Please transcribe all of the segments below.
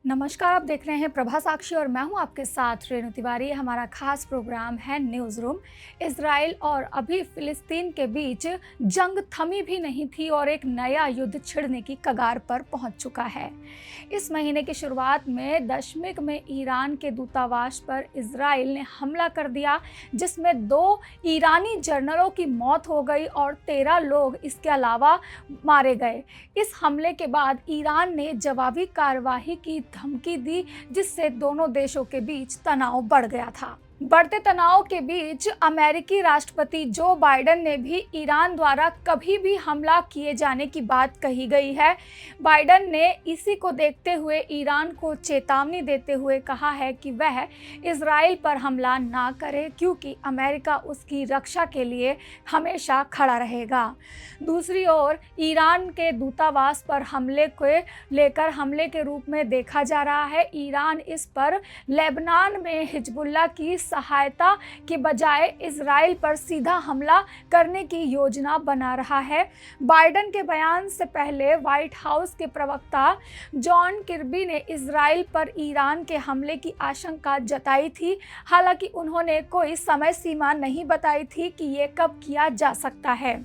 नमस्कार, आप देख रहे हैं प्रभा साक्षी और मैं हूं आपके साथ रेणु तिवारी। हमारा खास प्रोग्राम है न्यूज़ रूम। इजराइल और अभी फिलिस्तीन के बीच जंग थमी भी नहीं थी और एक नया युद्ध छिड़ने की कगार पर पहुंच चुका है। इस महीने की शुरुआत में दमिश्क में ईरान के दूतावास पर इजराइल ने हमला कर दिया, जिसमें 2 ईरानी जनरलों की मौत हो गई और 13 लोग इसके अलावा मारे गए। इस हमले के बाद ईरान ने जवाबी कार्रवाई की धमकी दी, जिससे दोनों देशों के बीच तनाव बढ़ गया था। बढ़ते तनाव के बीच अमेरिकी राष्ट्रपति जो बाइडेन ने भी ईरान द्वारा कभी भी हमला किए जाने की बात कही गई है। बाइडेन ने इसी को देखते हुए ईरान को चेतावनी देते हुए कहा है कि वह इजराइल पर हमला ना करे, क्योंकि अमेरिका उसकी रक्षा के लिए हमेशा खड़ा रहेगा। दूसरी ओर ईरान के दूतावास पर हमले को लेकर हमले के रूप में देखा जा रहा है। ईरान इस पर लेबनान में हिजबुल्लाह की सहायता के बजाय इजराइल पर सीधा हमला करने की योजना बना रहा है। बाइडेन के बयान से पहले व्हाइट हाउस के प्रवक्ता जॉन किर्बी ने इजराइल पर ईरान के हमले की आशंका जताई थी। हालांकि उन्होंने कोई समय सीमा नहीं बताई थी कि ये कब किया जा सकता है।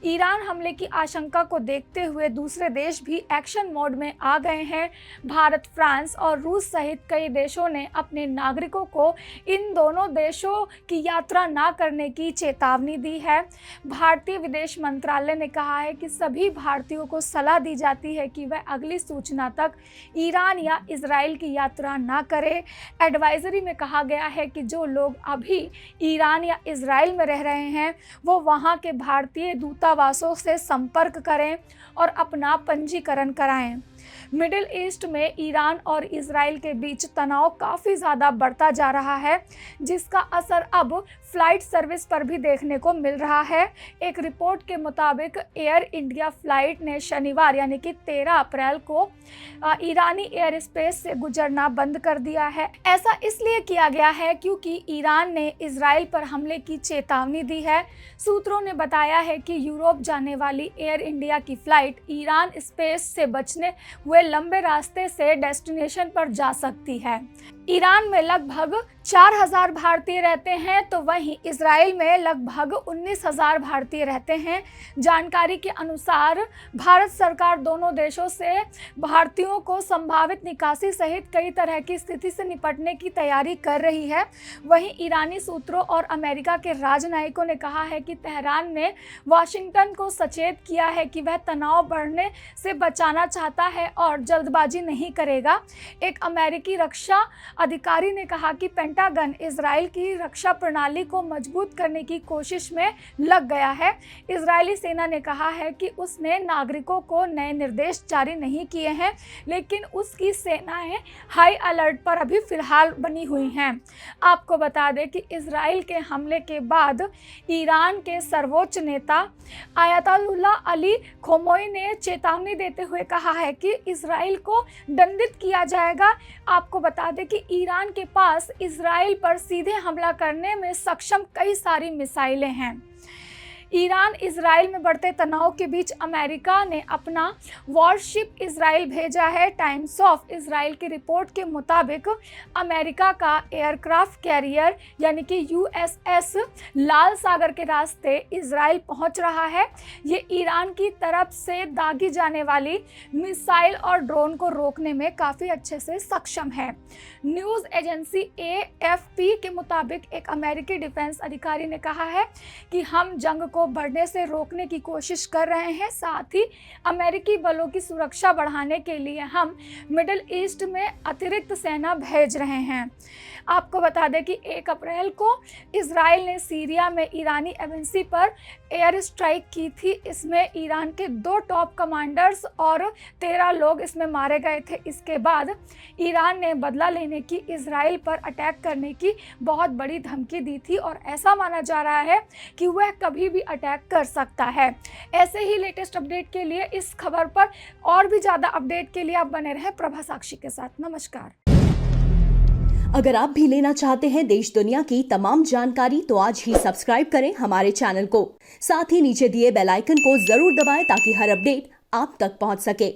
ईरान हमले की आशंका को देखते हुए दूसरे देश भी एक्शन मोड में आ गए हैं। भारत, फ्रांस और रूस सहित कई देशों ने अपने नागरिकों को इन दोनों देशों की यात्रा ना करने की चेतावनी दी है। भारतीय विदेश मंत्रालय ने कहा है कि सभी भारतीयों को सलाह दी जाती है कि वह अगली सूचना तक ईरान या इजराइल की यात्रा ना करें। एडवाइजरी में कहा गया है कि जो लोग अभी ईरान या इजराइल में रह रहे हैं वो वहां के भारतीय दूतावासों से संपर्क करें और अपना पंजीकरण कराएं। मिडिल ईस्ट में ईरान और इजराइल के बीच तनाव काफ़ी ज़्यादा बढ़ता जा रहा है, जिसका असर अब फ्लाइट सर्विस पर भी देखने को मिल रहा है। एक रिपोर्ट के मुताबिक एयर इंडिया फ्लाइट ने शनिवार यानी कि 13 अप्रैल को ईरानी एयर स्पेस से गुजरना बंद कर दिया है। ऐसा इसलिए किया गया है क्योंकि ईरान ने इजराइल पर हमले की चेतावनी दी है। सूत्रों ने बताया है कि यूरोप जाने वाली एयर इंडिया की फ्लाइट ईरान स्पेस से बचने हुए लंबे रास्ते से डेस्टिनेशन पर जा सकती है। ईरान में लगभग 4000 भारतीय रहते हैं, तो वहीं इजराइल में लगभग 19,000 भारतीय रहते हैं। जानकारी के अनुसार भारत सरकार दोनों देशों से भारतीयों को संभावित निकासी सहित कई तरह की स्थिति से निपटने की तैयारी कर रही है। वहीं ईरानी सूत्रों और अमेरिका के राजनयिकों ने कहा है कि तेहरान ने वाशिंगटन को सचेत किया है कि वह तनाव बढ़ने से बचाना चाहता है और जल्दबाजी नहीं करेगा। एक अमेरिकी रक्षा अधिकारी ने कहा कि पेंटागन इजराइल की रक्षा प्रणाली को मजबूत करने की कोशिश में लग गया है। इजरायली सेना ने कहा है कि उसने नागरिकों को नए निर्देश जारी नहीं किए हैं, लेकिन उसकी सेनाएं हाई अलर्ट पर अभी फिलहाल बनी हुई हैं। आपको बता दें कि इजराइल के हमले के बाद ईरान के सर्वोच्च नेता आयतुल्लाह अली खोमेनी ने चेतावनी देते हुए कहा है कि इजराइल को दंडित किया जाएगा। आपको बता दें कि ईरान के पास इजराइल पर सीधे हमला करने में सक्षम कई सारी मिसाइलें हैं। ईरान इजराइल में बढ़ते तनाव के बीच अमेरिका ने अपना वॉरशिप इजराइल भेजा है। टाइम्स ऑफ इजराइल की रिपोर्ट के मुताबिक अमेरिका का एयरक्राफ्ट कैरियर यानी कि यूएसएस लाल सागर के रास्ते इजराइल पहुंच रहा है। ये ईरान की तरफ से दागी जाने वाली मिसाइल और ड्रोन को रोकने में काफ़ी अच्छे से सक्षम है। न्यूज़ एजेंसी एएफपी के मुताबिक एक अमेरिकी डिफेंस अधिकारी ने कहा है कि हम जंग को बढ़ने से रोकने की कोशिश कर रहे हैं। साथ ही अमेरिकी बलों की सुरक्षा बढ़ाने के लिए हम मिडिल ईस्ट में अतिरिक्त सेना भेज रहे हैं। आपको बता दें कि 1 अप्रैल को इजराइल ने सीरिया में ईरानी एम्बेसी पर एयर स्ट्राइक की थी। इसमें ईरान के 2 टॉप कमांडर्स और 13 लोग इसमें मारे गए थे। इसके बाद ईरान ने बदला लेने की इजराइल पर अटैक करने की बहुत बड़ी धमकी दी थी और ऐसा माना जा रहा है कि वह कभी भी अटैक कर सकता है। ऐसे ही लेटेस्ट अपडेट के लिए इस खबर पर और भी ज़्यादा अपडेट के लिए आप बने रहें प्रभा साक्षी के साथ। नमस्कार। अगर आप भी लेना चाहते हैं देश दुनिया की तमाम जानकारी तो आज ही सब्सक्राइब करें हमारे चैनल को। साथ ही नीचे दिए बेल आइकन को जरूर दबाएं ताकि हर अपडेट आप तक पहुंच सके।